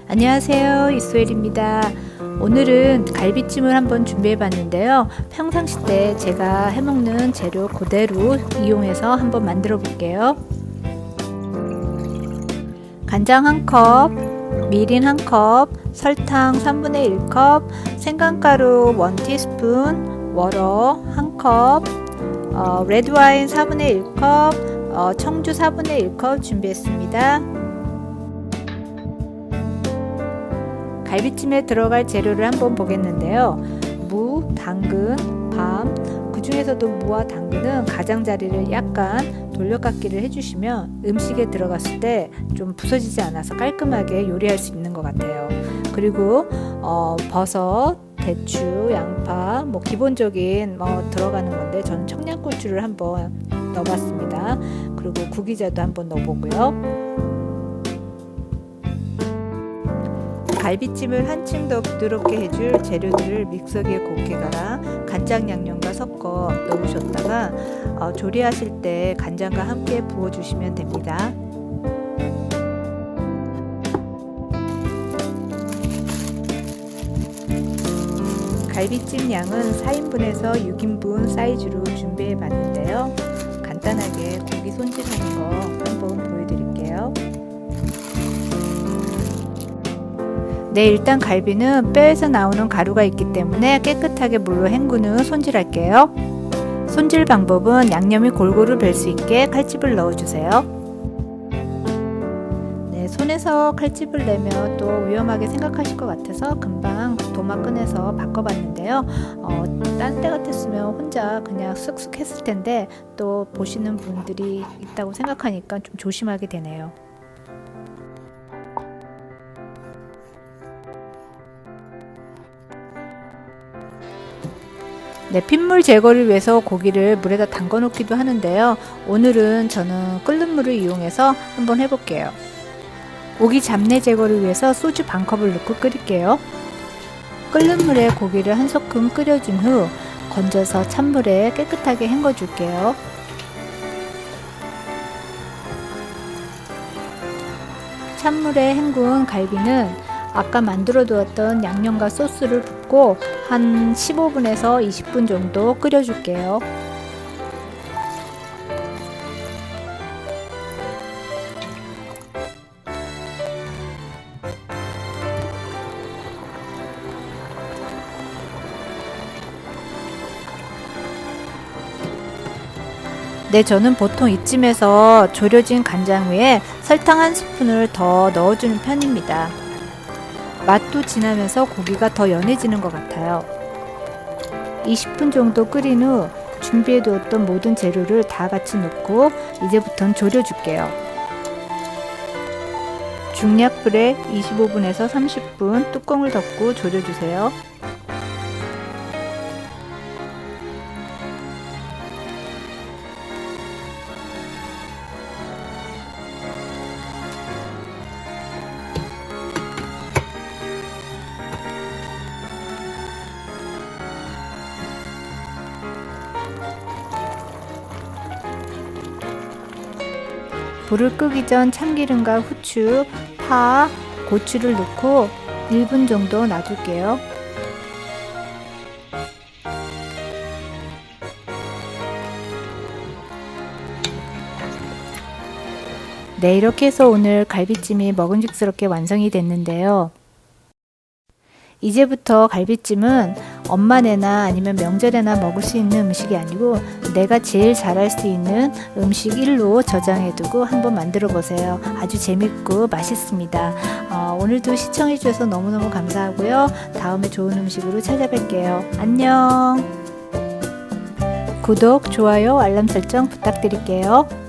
안녕하세요, 이소엘입니다. 오늘은 갈비찜을 한번 준비해 봤는데요. 평상시 때 제가 해먹는 재료 그대로 이용해서 한번 만들어 볼게요. 간장 1컵, 미린 1컵, 설탕 3분의 1컵, 생강가루 1티스푼, 워러 1컵, 레드와인 4분의 1컵, 청주 4분의 1컵 준비했습니다. 갈비찜에 들어갈 재료를 한번 보겠는데요. 무, 당근, 밤, 그 중에서도 무와 당근은 가장자리를 약간 돌려깎기를 해주시면 음식에 들어갔을 때 좀 부서지지 않아서 깔끔하게 요리할 수 있는 것 같아요. 그리고 버섯, 대추, 양파, 기본적인 들어가는 건데 저는 청양고추를 한번 넣어봤습니다. 그리고 구기자도 한번 넣어보고요. 갈비찜을 한층 더 부드럽게 해줄 재료들을 믹서기에 곱게 갈아 간장 양념과 섞어 넣으셨다가 조리하실 때 간장과 함께 부어주시면 됩니다. 갈비찜 양은 4인분에서 6인분 사이즈로 준비해 봤는데요. 간단하게 고기 손질하는 거 한번 보여드릴게요. 네, 일단 갈비는 뼈에서 나오는 가루가 있기 때문에 깨끗하게 물로 헹군 후 손질할게요. 손질 방법은 양념이 골고루 별 수 있게 칼집을 넣어주세요. 네, 손에서 칼집을 내면 또 위험하게 생각하실 것 같아서 금방 도마 꺼내서 바꿔봤는데요. 딴 때 같았으면 혼자 그냥 쓱쓱 했을 텐데 또 보시는 분들이 있다고 생각하니까 좀 조심하게 되네요. 네, 핏물 제거를 위해서 고기를 물에다 담가 놓기도 하는데요. 오늘은 저는 끓는 물을 이용해서 한번 해볼게요. 고기 잡내 제거를 위해서 소주 반컵을 넣고 끓일게요. 끓는 물에 고기를 한 소끔 끓여준 후 건져서 찬물에 깨끗하게 헹궈 줄게요. 찬물에 헹군 갈비는 아까 만들어 두었던 양념과 소스를 붓고 한 15분에서 20분 정도 끓여 줄게요. 네, 저는 보통 이쯤에서 졸여진 간장 위에 설탕 1스푼을 더 넣어주는 편입니다. 맛도 진하면서 고기가 더 연해지는 것 같아요. 20분 정도 끓인 후 준비해 두었던 모든 재료를 다 같이 넣고 이제부터는 졸여줄게요. 중약불에 25분에서 30분 뚜껑을 덮고 졸여주세요. 불을 끄기 전 참기름과 후추, 파, 고추를 넣고 1분 정도 놔둘게요. 네, 이렇게 해서 오늘 갈비찜이 먹음직스럽게 완성이 됐는데요. 이제부터 갈비찜은 엄마네나 아니면 명절에나 먹을 수 있는 음식이 아니고 내가 제일 잘할 수 있는 음식 1로 저장해두고 한번 만들어 보세요. 아주 재밌고 맛있습니다. 오늘도 시청해 주셔서 너무너무 감사하고요. 다음에 좋은 음식으로 찾아뵐게요. 안녕. 구독, 좋아요, 알람 설정 부탁드릴게요.